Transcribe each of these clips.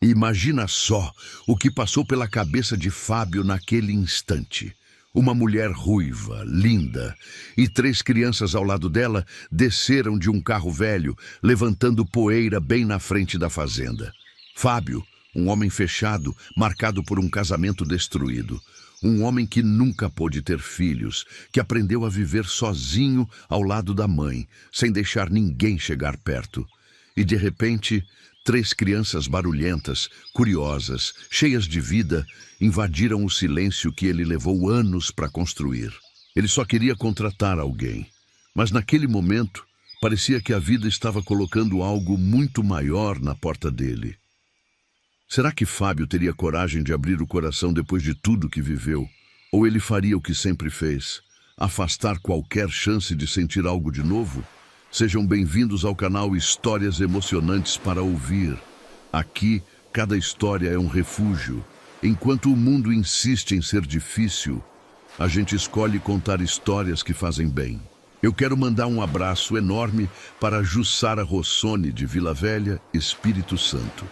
Imagina só o que passou pela cabeça de Fábio naquele instante. Uma mulher ruiva, linda, e 3 crianças ao lado dela desceram de um carro velho, levantando poeira bem na frente da fazenda. Fábio, um homem fechado, marcado por um casamento destruído. Um homem que nunca pôde ter filhos, que aprendeu a viver sozinho ao lado da mãe, sem deixar ninguém chegar perto. E de repente, 3 crianças barulhentas, curiosas, cheias de vida, invadiram o silêncio que ele levou anos para construir. Ele só queria contratar alguém, mas naquele momento, parecia que a vida estava colocando algo muito maior na porta dele. Será que Fábio teria coragem de abrir o coração depois de tudo que viveu? Ou ele faria o que sempre fez, afastar qualquer chance de sentir algo de novo? Sejam bem-vindos ao canal Histórias Emocionantes para Ouvir. Aqui, cada história é um refúgio. Enquanto o mundo insiste em ser difícil, a gente escolhe contar histórias que fazem bem. Eu quero mandar um abraço enorme para Jussara Rossoni, de Vila Velha, Espírito Santo,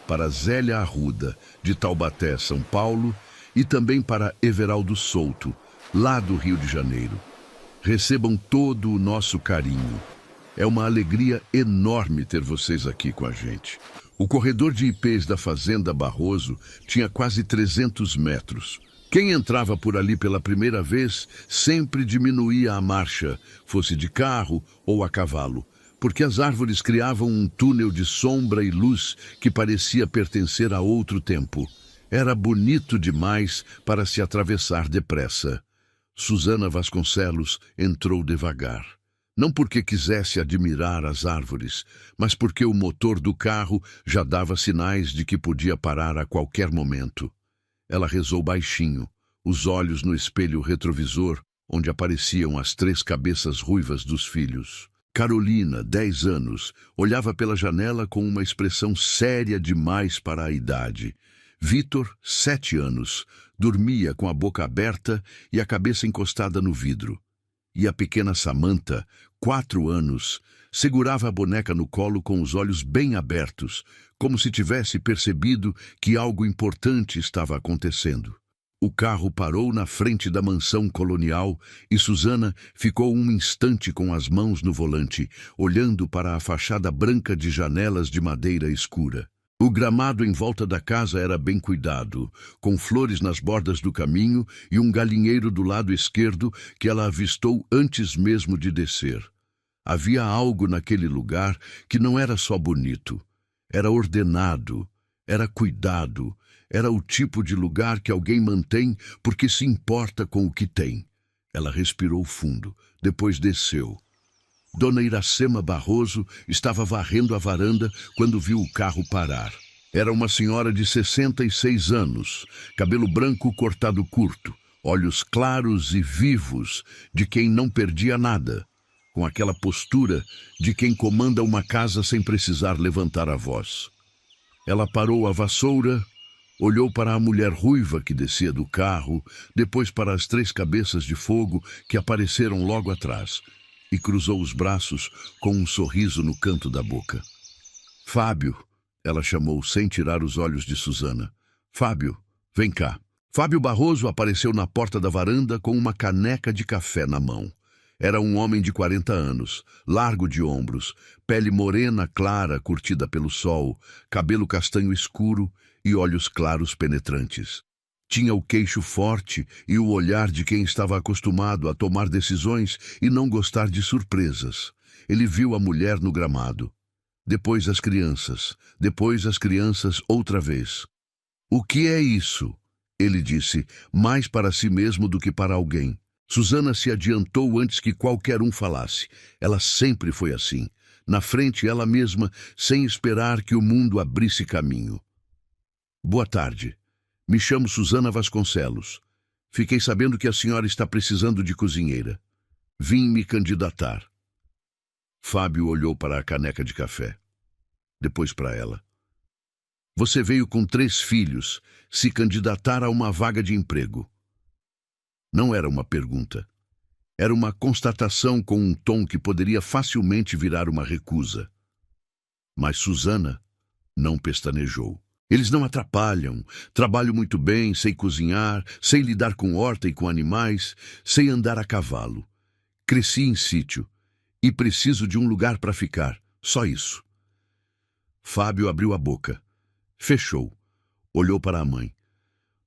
para Zélia Arruda, de Taubaté, São Paulo, e também para Everaldo Souto, lá do Rio de Janeiro. Recebam todo o nosso carinho. É uma alegria enorme ter vocês aqui com a gente. O corredor de ipês da Fazenda Barroso tinha quase 300 metros. Quem entrava por ali pela primeira vez sempre diminuía a marcha, fosse de carro ou a cavalo, porque as árvores criavam um túnel de sombra e luz que parecia pertencer a outro tempo. Era bonito demais para se atravessar depressa. Susana Vasconcelos entrou devagar. Não porque quisesse admirar as árvores, mas porque o motor do carro já dava sinais de que podia parar a qualquer momento. Ela rezou baixinho, os olhos no espelho retrovisor, onde apareciam as 3 cabeças ruivas dos filhos. Carolina, 10 anos, olhava pela janela com uma expressão séria demais para a idade. Vítor, 7 anos, dormia com a boca aberta e a cabeça encostada no vidro. E a pequena Samantha, 4 anos, segurava a boneca no colo com os olhos bem abertos, como se tivesse percebido que algo importante estava acontecendo. O carro parou na frente da mansão colonial e Susana ficou um instante com as mãos no volante, olhando para a fachada branca de janelas de madeira escura. O gramado em volta da casa era bem cuidado, com flores nas bordas do caminho e um galinheiro do lado esquerdo que ela avistou antes mesmo de descer. Havia algo naquele lugar que não era só bonito, era ordenado, era cuidado, era o tipo de lugar que alguém mantém porque se importa com o que tem. Ela respirou fundo, depois desceu. Dona Iracema Barroso estava varrendo a varanda quando viu o carro parar. Era uma senhora de 66 anos, cabelo branco cortado curto, olhos claros e vivos, de quem não perdia nada, com aquela postura de quem comanda uma casa sem precisar levantar a voz. Ela parou a vassoura, olhou para a mulher ruiva que descia do carro, depois para as 3 cabeças de fogo que apareceram logo atrás, e cruzou os braços com um sorriso no canto da boca. Fábio, ela chamou sem tirar os olhos de Susana. Fábio, vem cá. Fábio Barroso apareceu na porta da varanda com uma caneca de café na mão. Era um homem de 40 anos, largo de ombros, pele morena clara curtida pelo sol, cabelo castanho escuro e olhos claros penetrantes. Tinha o queixo forte e o olhar de quem estava acostumado a tomar decisões e não gostar de surpresas. Ele viu a mulher no gramado. Depois as crianças outra vez. O que é isso? Ele disse, mais para si mesmo do que para alguém. Susana se adiantou antes que qualquer um falasse. Ela sempre foi assim, na frente ela mesma, sem esperar que o mundo abrisse caminho. Boa tarde. Me chamo Susana Vasconcelos. Fiquei sabendo que a senhora está precisando de cozinheira. Vim me candidatar. Fábio olhou para a caneca de café. Depois para ela. Você veio com 3 filhos, se candidatar a uma vaga de emprego. Não era uma pergunta. Era uma constatação com um tom que poderia facilmente virar uma recusa. Mas Susana não pestanejou. Eles não atrapalham. Trabalho muito bem, sei cozinhar, sei lidar com horta e com animais, sei andar a cavalo. Cresci em sítio e preciso de um lugar para ficar. Só isso. Fábio abriu a boca. Fechou. Olhou para a mãe.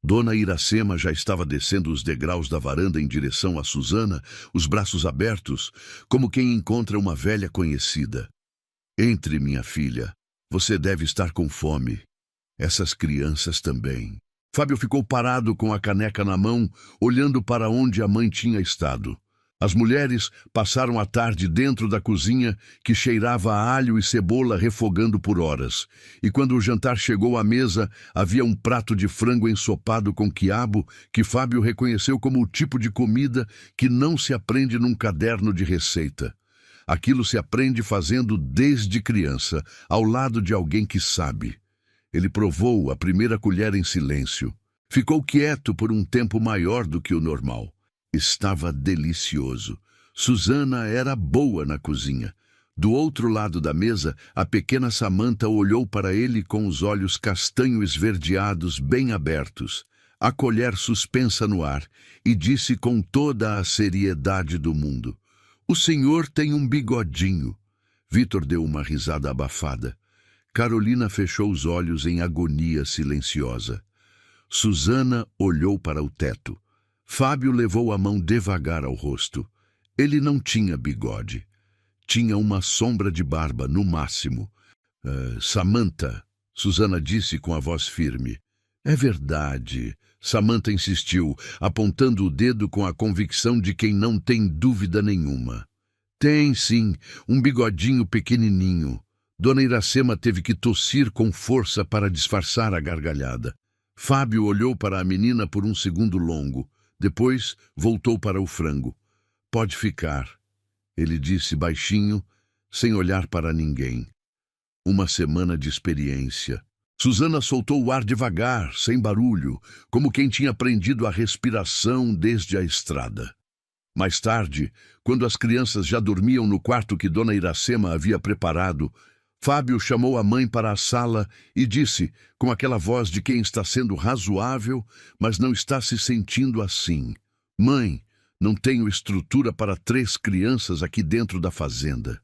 Dona Iracema já estava descendo os degraus da varanda em direção a Susana, os braços abertos, como quem encontra uma velha conhecida. Entre, minha filha. Você deve estar com fome. Essas crianças também. Fábio ficou parado com a caneca na mão, olhando para onde a mãe tinha estado. As mulheres passaram a tarde dentro da cozinha, que cheirava a alho e cebola refogando por horas. E quando o jantar chegou à mesa, havia um prato de frango ensopado com quiabo, que Fábio reconheceu como o tipo de comida que não se aprende num caderno de receita. Aquilo se aprende fazendo desde criança, ao lado de alguém que sabe. Ele provou a primeira colher em silêncio. Ficou quieto por um tempo maior do que o normal. Estava delicioso. Susana era boa na cozinha. Do outro lado da mesa, a pequena Samantha olhou para ele com os olhos castanho esverdeados bem abertos, a colher suspensa no ar, e disse com toda a seriedade do mundo: "O senhor tem um bigodinho." Vitor deu uma risada abafada. Carolina fechou os olhos em agonia silenciosa. Susana olhou para o teto. Fábio levou a mão devagar ao rosto. Ele não tinha bigode. Tinha uma sombra de barba, no máximo. Samantha, Susana disse com a voz firme. É verdade, Samantha insistiu, apontando o dedo com a convicção de quem não tem dúvida nenhuma. Tem, sim, um bigodinho pequenininho. Dona Iracema teve que tossir com força para disfarçar a gargalhada. Fábio olhou para a menina por um segundo longo. Depois voltou para o frango. Pode ficar, ele disse baixinho, sem olhar para ninguém. Uma semana de experiência. Susana soltou o ar devagar, sem barulho, como quem tinha aprendido a respiração desde a estrada. Mais tarde, quando as crianças já dormiam no quarto que Dona Iracema havia preparado, Fábio chamou a mãe para a sala e disse, com aquela voz de quem está sendo razoável, mas não está se sentindo assim: Mãe, não tenho estrutura para 3 crianças aqui dentro da fazenda.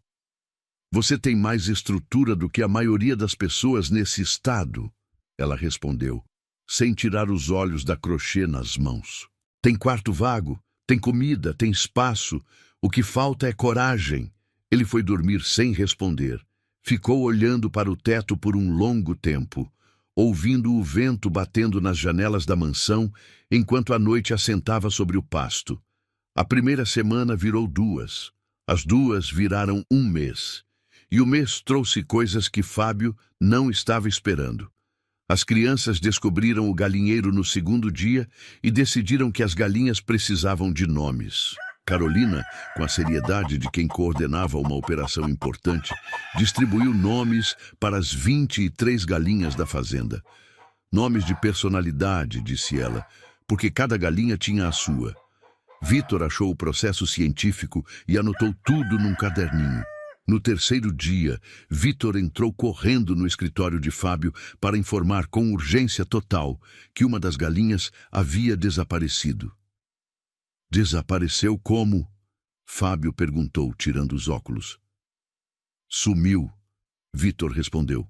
Você tem mais estrutura do que a maioria das pessoas nesse estado, ela respondeu, sem tirar os olhos da crochê nas mãos. Tem quarto vago, tem comida, tem espaço. O que falta é coragem. Ele foi dormir sem responder. Ficou olhando para o teto por um longo tempo, ouvindo o vento batendo nas janelas da mansão, enquanto a noite assentava sobre o pasto. A primeira semana virou 2. As 2 viraram 1 mês. E o mês trouxe coisas que Fábio não estava esperando. As crianças descobriram o galinheiro no 2º dia e decidiram que as galinhas precisavam de nomes. Carolina, com a seriedade de quem coordenava uma operação importante, distribuiu nomes para as 23 galinhas da fazenda. Nomes de personalidade, disse ela, porque cada galinha tinha a sua. Vitor achou o processo científico e anotou tudo num caderninho. No 3º dia, Vitor entrou correndo no escritório de Fábio para informar com urgência total que uma das galinhas havia desaparecido. Desapareceu como? Fábio perguntou, tirando os óculos. Sumiu, Vitor respondeu.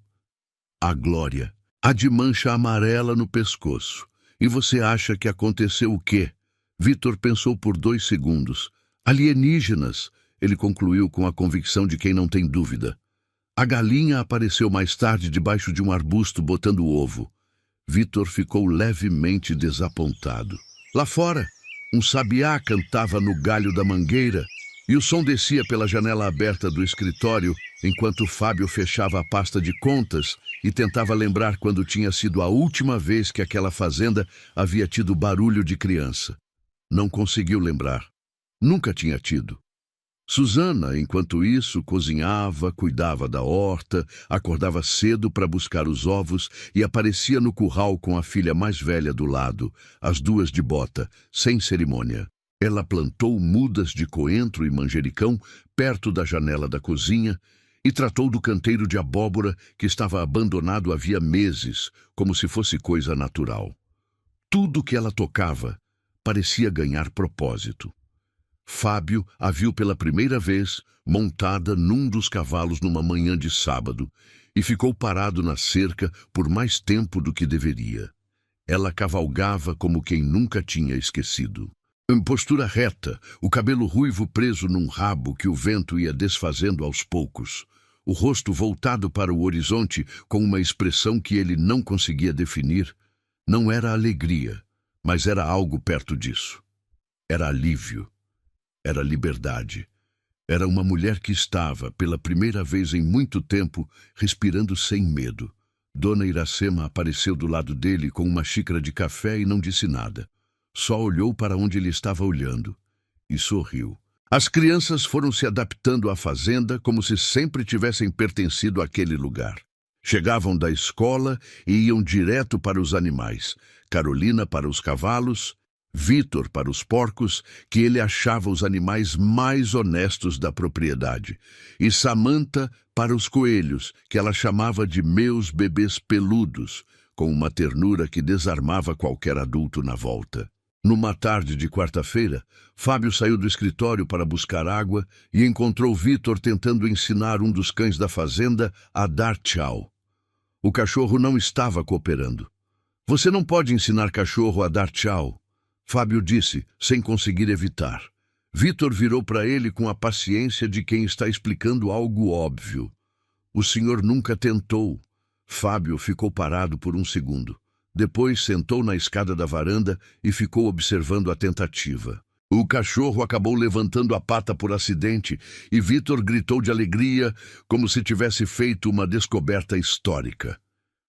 A Glória. A de mancha amarela no pescoço. E você acha que aconteceu o quê? Vitor pensou por 2 segundos. Alienígenas, ele concluiu com a convicção de quem não tem dúvida. A galinha apareceu mais tarde debaixo de um arbusto botando ovo. Vitor ficou levemente desapontado. Lá fora, um sabiá cantava no galho da mangueira e o som descia pela janela aberta do escritório enquanto Fábio fechava a pasta de contas e tentava lembrar quando tinha sido a última vez que aquela fazenda havia tido barulho de criança. Não conseguiu lembrar. Nunca tinha tido. Susana, enquanto isso, cozinhava, cuidava da horta, acordava cedo para buscar os ovos e aparecia no curral com a filha mais velha do lado, as 2 de bota, sem cerimônia. Ela plantou mudas de coentro e manjericão perto da janela da cozinha e tratou do canteiro de abóbora que estava abandonado havia meses, como se fosse coisa natural. Tudo que ela tocava parecia ganhar propósito. Fábio a viu pela primeira vez montada num dos cavalos numa manhã de sábado e ficou parado na cerca por mais tempo do que deveria. Ela cavalgava como quem nunca tinha esquecido. Em postura reta, o cabelo ruivo preso num rabo que o vento ia desfazendo aos poucos, o rosto voltado para o horizonte com uma expressão que ele não conseguia definir. Não era alegria, mas era algo perto disso. Era alívio. Era liberdade. Era uma mulher que estava, pela primeira vez em muito tempo, respirando sem medo. Dona Iracema apareceu do lado dele com uma xícara de café e não disse nada. Só olhou para onde ele estava olhando e sorriu. As crianças foram se adaptando à fazenda como se sempre tivessem pertencido àquele lugar. Chegavam da escola e iam direto para os animais. Carolina para os cavalos, Vitor para os porcos, que ele achava os animais mais honestos da propriedade, e Samantha para os coelhos, que ela chamava de meus bebês peludos, com uma ternura que desarmava qualquer adulto na volta. Numa tarde de quarta-feira, Fábio saiu do escritório para buscar água e encontrou Vitor tentando ensinar um dos cães da fazenda a dar tchau. O cachorro não estava cooperando. "Você não pode ensinar cachorro a dar tchau", Fábio disse, sem conseguir evitar. Vitor virou para ele com a paciência de quem está explicando algo óbvio. "O senhor nunca tentou." Fábio ficou parado por um segundo. Depois sentou na escada da varanda e ficou observando a tentativa. O cachorro acabou levantando a pata por acidente e Vitor gritou de alegria, como se tivesse feito uma descoberta histórica.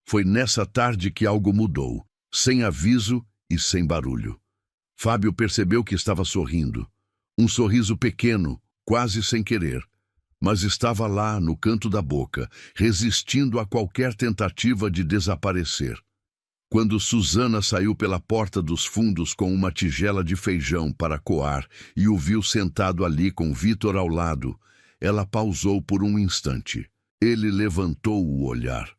Foi nessa tarde que algo mudou, sem aviso e sem barulho. Fábio percebeu que estava sorrindo. Um sorriso pequeno, quase sem querer, mas estava lá no canto da boca, resistindo a qualquer tentativa de desaparecer. Quando Susana saiu pela porta dos fundos com uma tigela de feijão para coar e o viu sentado ali com Vitor ao lado, ela pausou por um instante. Ele levantou o olhar.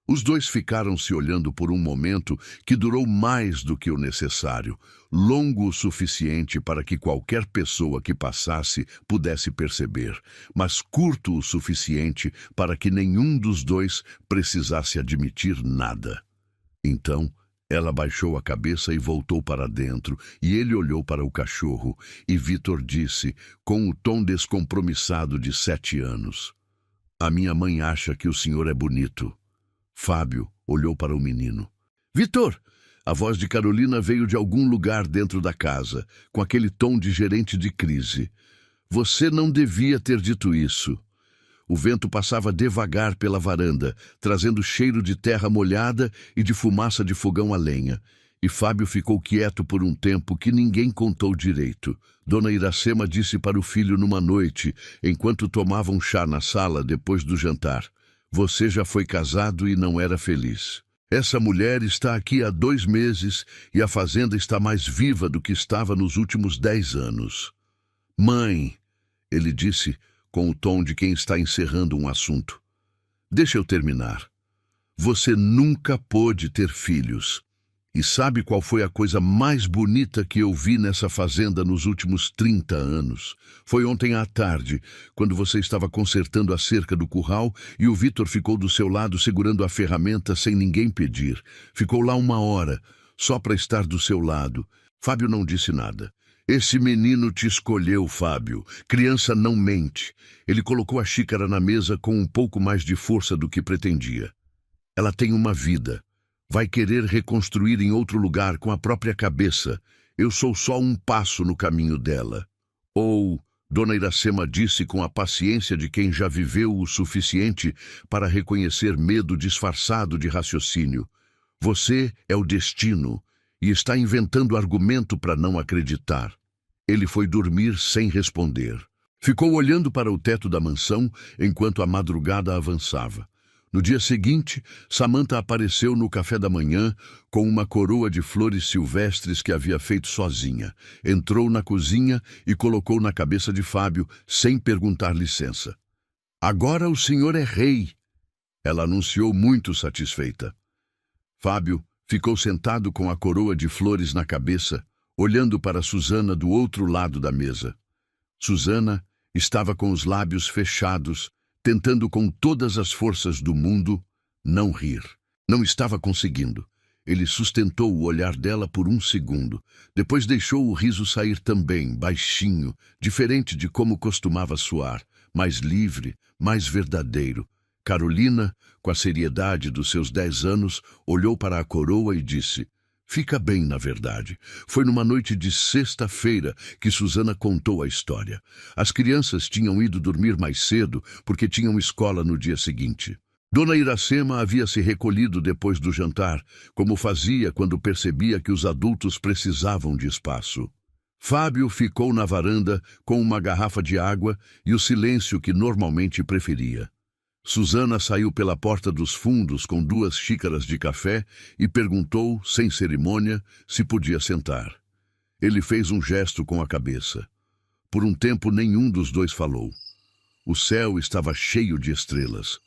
Os dois ficaram se olhando por um momento que durou mais do que o necessário, longo o suficiente para que qualquer pessoa que passasse pudesse perceber, mas curto o suficiente para que nenhum dos dois precisasse admitir nada. Então, ela baixou a cabeça e voltou para dentro, e ele olhou para o cachorro, e Vitor disse, com o tom descompromissado de 7 anos, "A minha mãe acha que o senhor é bonito." Fábio olhou para o menino. "Vitor!" A voz de Carolina veio de algum lugar dentro da casa, com aquele tom de gerente de crise. "Você não devia ter dito isso." O vento passava devagar pela varanda, trazendo cheiro de terra molhada e de fumaça de fogão a lenha. E Fábio ficou quieto por um tempo que ninguém contou direito. Dona Iracema disse para o filho numa noite, enquanto tomavam chá na sala depois do jantar, "Você já foi casado e não era feliz. Essa mulher está aqui há 2 meses e a fazenda está mais viva do que estava nos últimos 10 anos. "Mãe", ele disse, com o tom de quem está encerrando um assunto, "deixa eu terminar. Você nunca pôde ter filhos. E sabe qual foi a coisa mais bonita que eu vi nessa fazenda nos últimos 30 anos? Foi ontem à tarde, quando você estava consertando a cerca do curral e o Vitor ficou do seu lado segurando a ferramenta sem ninguém pedir. Ficou lá 1 hora, só para estar do seu lado. Fábio não disse nada. "Esse menino te escolheu, Fábio. Criança não mente." Ele colocou a xícara na mesa com um pouco mais de força do que pretendia. "Ela tem uma vida. Vai querer reconstruir em outro lugar com a própria cabeça. Eu sou só um passo no caminho dela." Ou, Dona Iracema disse com a paciência de quem já viveu o suficiente para reconhecer medo disfarçado de raciocínio, "Você é o destino e está inventando argumento para não acreditar." Ele foi dormir sem responder. Ficou olhando para o teto da mansão enquanto a madrugada avançava. No dia seguinte, Samantha apareceu no café da manhã com uma coroa de flores silvestres que havia feito sozinha. Entrou na cozinha e colocou na cabeça de Fábio sem perguntar licença. Agora o senhor é rei, ela anunciou muito satisfeita. Fábio ficou sentado com a coroa de flores na cabeça, olhando para Susana do outro lado da mesa. Susana estava com os lábios fechados, tentando com todas as forças do mundo não rir. Não estava conseguindo. Ele sustentou o olhar dela por um segundo. Depois deixou o riso sair também, baixinho, diferente de como costumava soar, mais livre, mais verdadeiro. Carolina, com a seriedade dos seus 10 anos, olhou para a coroa e disse: fica bem, na verdade. Foi numa noite de sexta-feira que Susana contou a história. As crianças tinham ido dormir mais cedo porque tinham escola no dia seguinte. Dona Iracema havia se recolhido depois do jantar, como fazia quando percebia que os adultos precisavam de espaço. Fábio ficou na varanda com uma garrafa de água e o silêncio que normalmente preferia. Susana saiu pela porta dos fundos com 2 xícaras de café e perguntou, sem cerimônia, se podia sentar. Ele fez um gesto com a cabeça. Por um tempo nenhum dos dois falou. O céu estava cheio de estrelas,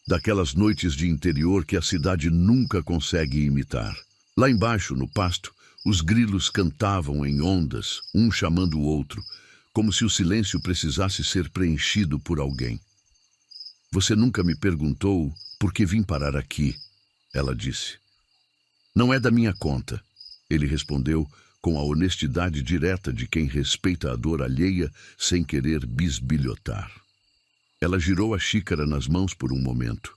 daquelas noites de interior que a cidade nunca consegue imitar. Lá embaixo, no pasto, os grilos cantavam em ondas, um chamando o outro, como se o silêncio precisasse ser preenchido por alguém. Você nunca me perguntou por que vim parar aqui, ela disse. Não é da minha conta, ele respondeu com a honestidade direta de quem respeita a dor alheia sem querer bisbilhotar. Ela girou a xícara nas mãos por um momento.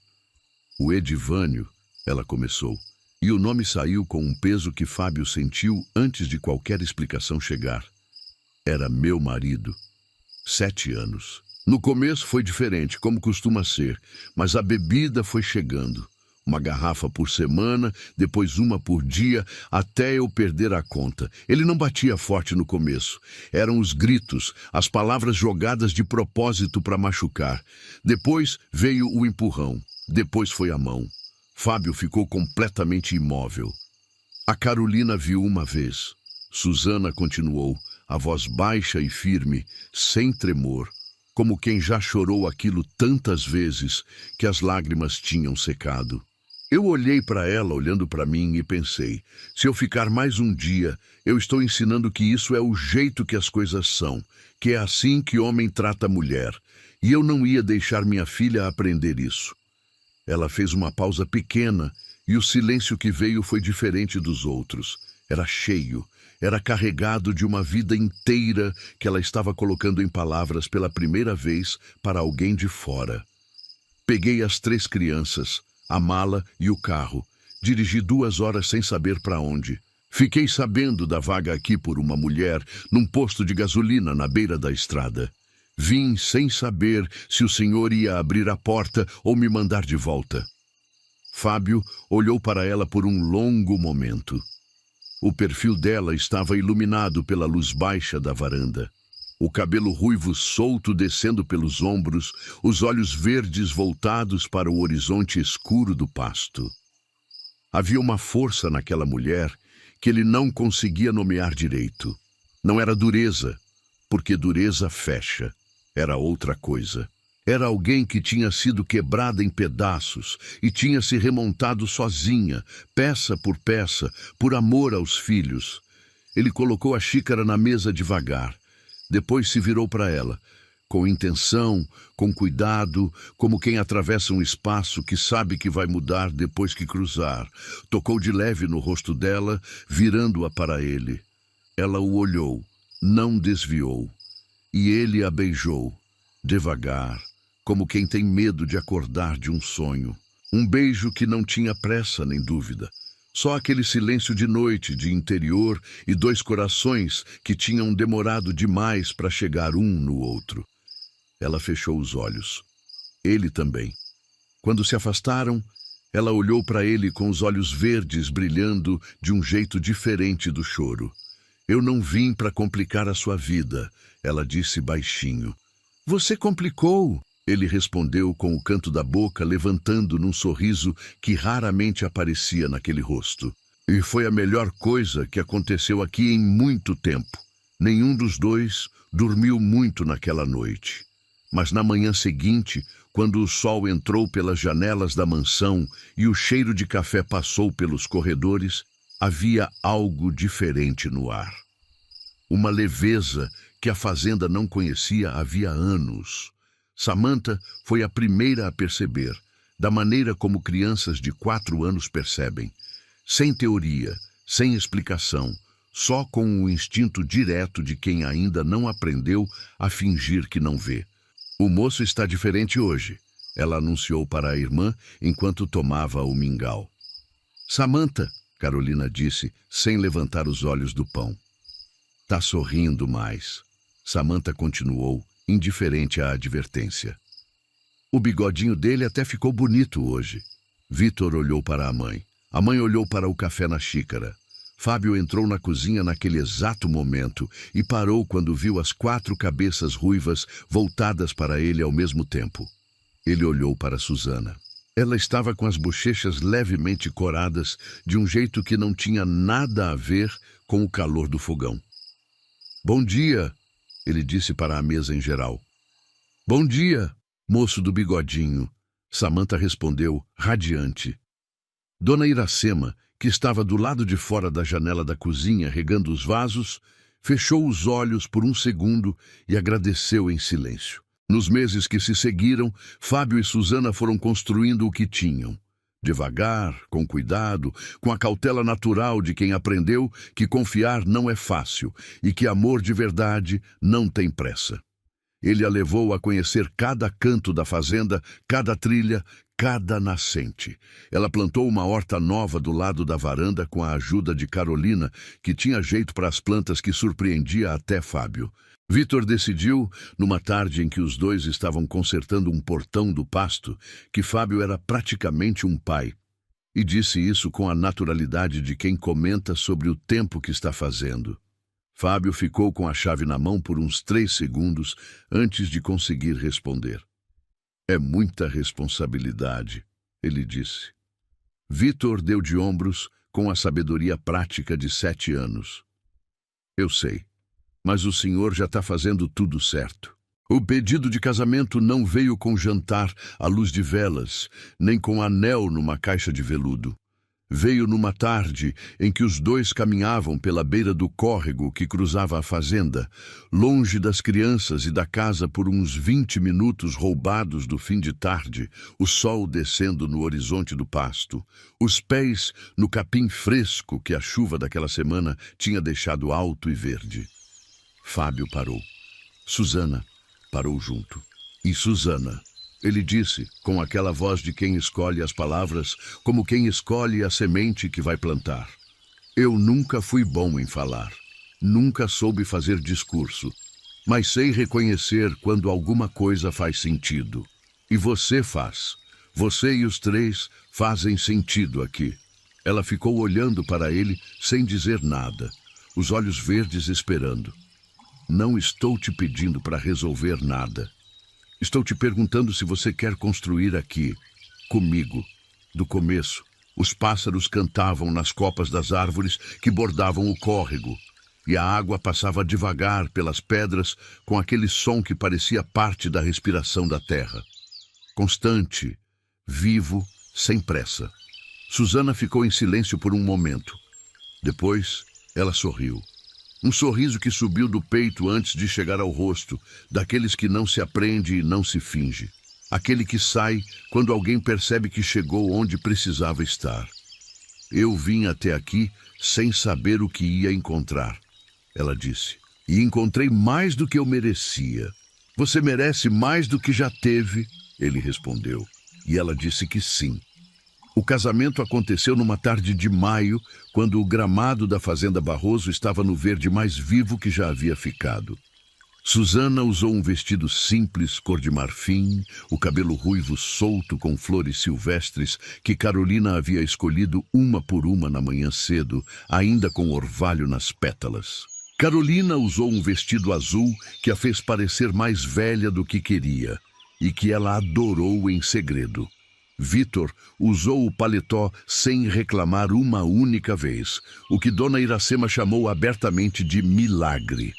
O Edivânio, ela começou, e o nome saiu com um peso que Fábio sentiu antes de qualquer explicação chegar. Era meu marido. 7 anos. No começo foi diferente, como costuma ser, mas a bebida foi chegando. Uma garrafa por semana, depois uma por dia, até eu perder a conta. Ele não batia forte no começo. Eram os gritos, as palavras jogadas de propósito para machucar. Depois veio o empurrão. Depois foi a mão. Fábio ficou completamente imóvel. A Carolina viu uma vez. Susana continuou, a voz baixa e firme, sem tremor, como quem já chorou aquilo tantas vezes que as lágrimas tinham secado. Eu olhei para ela, olhando para mim, e pensei, se eu ficar mais um dia, eu estou ensinando que isso é o jeito que as coisas são, que é assim que homem trata mulher, e eu não ia deixar minha filha aprender isso. Ela fez uma pausa pequena, e o silêncio que veio foi diferente dos outros. Era cheio, era carregado de uma vida inteira que ela estava colocando em palavras pela primeira vez para alguém de fora. Peguei as 3 crianças, a mala e o carro. Dirigi 2 horas sem saber para onde. Fiquei sabendo da vaga aqui por uma mulher num posto de gasolina na beira da estrada. Vim sem saber se o senhor ia abrir a porta ou me mandar de volta. Fábio olhou para ela por um longo momento. O perfil dela estava iluminado pela luz baixa da varanda. O cabelo ruivo solto descendo pelos ombros, os olhos verdes voltados para o horizonte escuro do pasto. Havia uma força naquela mulher que ele não conseguia nomear direito. Não era dureza, porque dureza fecha. Era outra coisa. Era alguém que tinha sido quebrada em pedaços e tinha se remontado sozinha, peça por peça, por amor aos filhos. Ele colocou a xícara na mesa devagar. Depois se virou para ela, com intenção, com cuidado, como quem atravessa um espaço que sabe que vai mudar depois que cruzar. Tocou de leve no rosto dela, virando-a para ele. Ela o olhou, não desviou. E ele a beijou, devagar, como quem tem medo de acordar de um sonho. Um beijo que não tinha pressa nem dúvida. Só aquele silêncio de noite, de interior e 2 corações que tinham demorado demais para chegar um no outro. Ela fechou os olhos. Ele também. Quando se afastaram, ela olhou para ele com os olhos verdes brilhando de um jeito diferente do choro. Eu não vim para complicar a sua vida, ela disse baixinho. Você complicou, ele respondeu com o canto da boca, levantando num sorriso que raramente aparecia naquele rosto. E foi a melhor coisa que aconteceu aqui em muito tempo. Nenhum dos dois dormiu muito naquela noite. Mas na manhã seguinte, quando o sol entrou pelas janelas da mansão e o cheiro de café passou pelos corredores, havia algo diferente no ar. Uma leveza que a fazenda não conhecia havia anos. Samantha foi a primeira a perceber, da maneira como crianças de 4 anos percebem, sem teoria, sem explicação, só com o instinto direto de quem ainda não aprendeu a fingir que não vê. "O moço está diferente hoje", ela anunciou para a irmã enquanto tomava o mingau. "Samantha", Carolina disse, sem levantar os olhos do pão. "Tá sorrindo mais", Samantha continuou, indiferente à advertência. "O bigodinho dele até ficou bonito hoje." Vitor olhou para a mãe. A mãe olhou para o café na xícara. Fábio entrou na cozinha naquele exato momento e parou quando viu as 4 cabeças ruivas voltadas para ele ao mesmo tempo. Ele olhou para Susana. Ela estava com as bochechas levemente coradas, de um jeito que não tinha nada a ver com o calor do fogão. "Bom dia", ele disse para a mesa em geral. "Bom dia, moço do bigodinho", Samantha respondeu, radiante. Dona Iracema, que estava do lado de fora da janela da cozinha regando os vasos, fechou os olhos por um segundo e agradeceu em silêncio. Nos meses que se seguiram, Fábio e Susana foram construindo o que tinham. Devagar, com cuidado, com a cautela natural de quem aprendeu que confiar não é fácil e que amor de verdade não tem pressa. Ele a levou a conhecer cada canto da fazenda, cada trilha, cada nascente. Ela plantou uma horta nova do lado da varanda com a ajuda de Carolina, que tinha jeito para as plantas que surpreendia até Fábio. Vitor decidiu, numa tarde em que os dois estavam consertando um portão do pasto, que Fábio era praticamente um pai. E disse isso com a naturalidade de quem comenta sobre o tempo que está fazendo. Fábio ficou com a chave na mão por uns 3 segundos antes de conseguir responder. "É muita responsabilidade", ele disse. Vitor deu de ombros com a sabedoria prática de 7 anos. "Eu sei, mas o senhor já está fazendo tudo certo. O pedido de casamento não veio com jantar à luz de velas, nem com anel numa caixa de veludo. Veio numa tarde em que os dois caminhavam pela beira do córrego que cruzava a fazenda, longe das crianças e da casa por uns 20 minutos roubados do fim de tarde, o sol descendo no horizonte do pasto, os pés no capim fresco que a chuva daquela semana tinha deixado alto e verde. Fábio parou. Susana parou junto. "E Susana", ele disse, com aquela voz de quem escolhe as palavras, como quem escolhe a semente que vai plantar. "Eu nunca fui bom em falar. Nunca soube fazer discurso. Mas sei reconhecer quando alguma coisa faz sentido. E você faz. Você e os 3 fazem sentido aqui." Ela ficou olhando para ele sem dizer nada, os olhos verdes esperando. "Não estou te pedindo para resolver nada. Estou te perguntando se você quer construir aqui, comigo." Do começo, os pássaros cantavam nas copas das árvores que bordavam o córrego, e a água passava devagar pelas pedras com aquele som que parecia parte da respiração da terra. Constante, vivo, sem pressa. Susana ficou em silêncio por um momento. Depois, ela sorriu. Um sorriso que subiu do peito antes de chegar ao rosto, daqueles que não se aprende e não se finge. Aquele que sai quando alguém percebe que chegou onde precisava estar. "Eu vim até aqui sem saber o que ia encontrar", ela disse. "E encontrei mais do que eu merecia." "Você merece mais do que já teve", ele respondeu. E ela disse que sim. O casamento aconteceu numa tarde de maio, quando o gramado da Fazenda Barroso estava no verde mais vivo que já havia ficado. Susana usou um vestido simples, cor de marfim, o cabelo ruivo solto com flores silvestres que Carolina havia escolhido uma por uma na manhã cedo, ainda com orvalho nas pétalas. Carolina usou um vestido azul que a fez parecer mais velha do que queria, e que ela adorou em segredo. Vitor usou o paletó sem reclamar uma única vez, o que Dona Iracema chamou abertamente de milagre.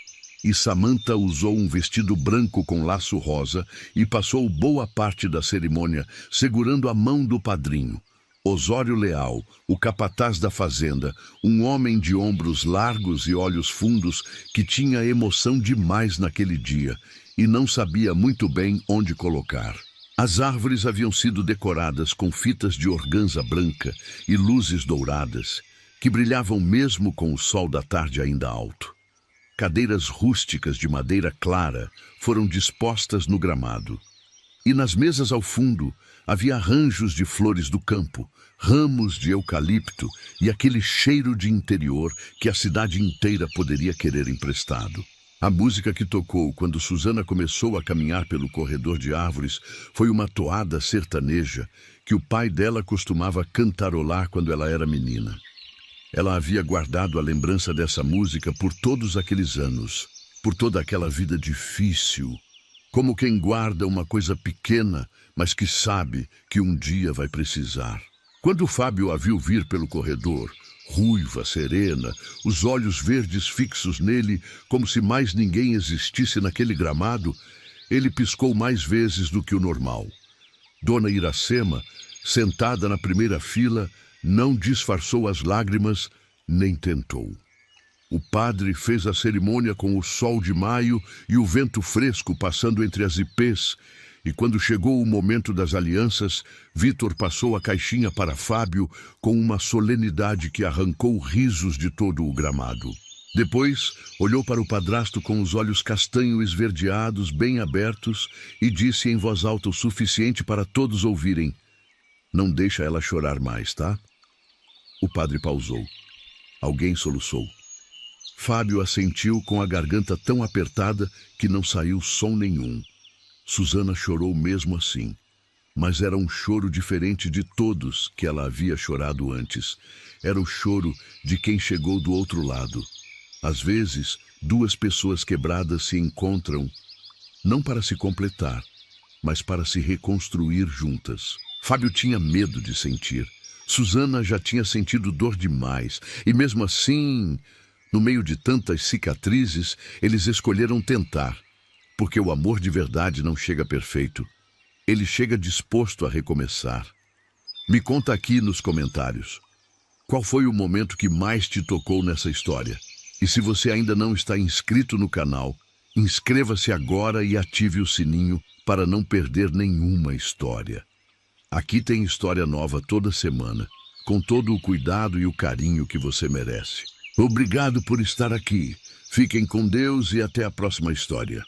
e Samantha usou um vestido branco com laço rosa e passou boa parte da cerimônia segurando a mão do padrinho. Osório Leal, o capataz da fazenda, um homem de ombros largos e olhos fundos que tinha emoção demais naquele dia e não sabia muito bem onde colocar. As árvores haviam sido decoradas com fitas de organza branca e luzes douradas, que brilhavam mesmo com o sol da tarde ainda alto. Cadeiras rústicas de madeira clara foram dispostas no gramado. E nas mesas ao fundo havia arranjos de flores do campo, ramos de eucalipto e aquele cheiro de interior que a cidade inteira poderia querer emprestado. A música que tocou quando Susana começou a caminhar pelo corredor de árvores foi uma toada sertaneja que o pai dela costumava cantarolar quando ela era menina. Ela havia guardado a lembrança dessa música por todos aqueles anos, por toda aquela vida difícil, como quem guarda uma coisa pequena, mas que sabe que um dia vai precisar. Quando Fábio a viu vir pelo corredor, ruiva, serena, os olhos verdes fixos nele, como se mais ninguém existisse naquele gramado, ele piscou mais vezes do que o normal. Dona Iracema, sentada na primeira fila, não disfarçou as lágrimas, nem tentou. O padre fez a cerimônia com o sol de maio e o vento fresco passando entre as ipês, e quando chegou o momento das alianças, Vítor passou a caixinha para Fábio com uma solenidade que arrancou risos de todo o gramado. Depois, olhou para o padrasto com os olhos castanho esverdeados, bem abertos, e disse em voz alta o suficiente para todos ouvirem: "Não deixa ela chorar mais, tá?" O padre pausou. Alguém soluçou. Fábio assentiu com a garganta tão apertada que não saiu som nenhum. Susana chorou mesmo assim, mas era um choro diferente de todos que ela havia chorado antes. Era o choro de quem chegou do outro lado. Às vezes, duas pessoas quebradas se encontram, não para se completar, mas para se reconstruir juntas. Fábio tinha medo de sentir. Susana já tinha sentido dor demais, e mesmo assim, no meio de tantas cicatrizes, eles escolheram tentar, porque o amor de verdade não chega perfeito. Ele chega disposto a recomeçar. Me conta aqui nos comentários. Qual foi o momento que mais te tocou nessa história? E se você ainda não está inscrito no canal, inscreva-se agora e ative o sininho para não perder nenhuma história. Aqui tem história nova toda semana, com todo o cuidado e o carinho que você merece. Obrigado por estar aqui. Fiquem com Deus e até a próxima história.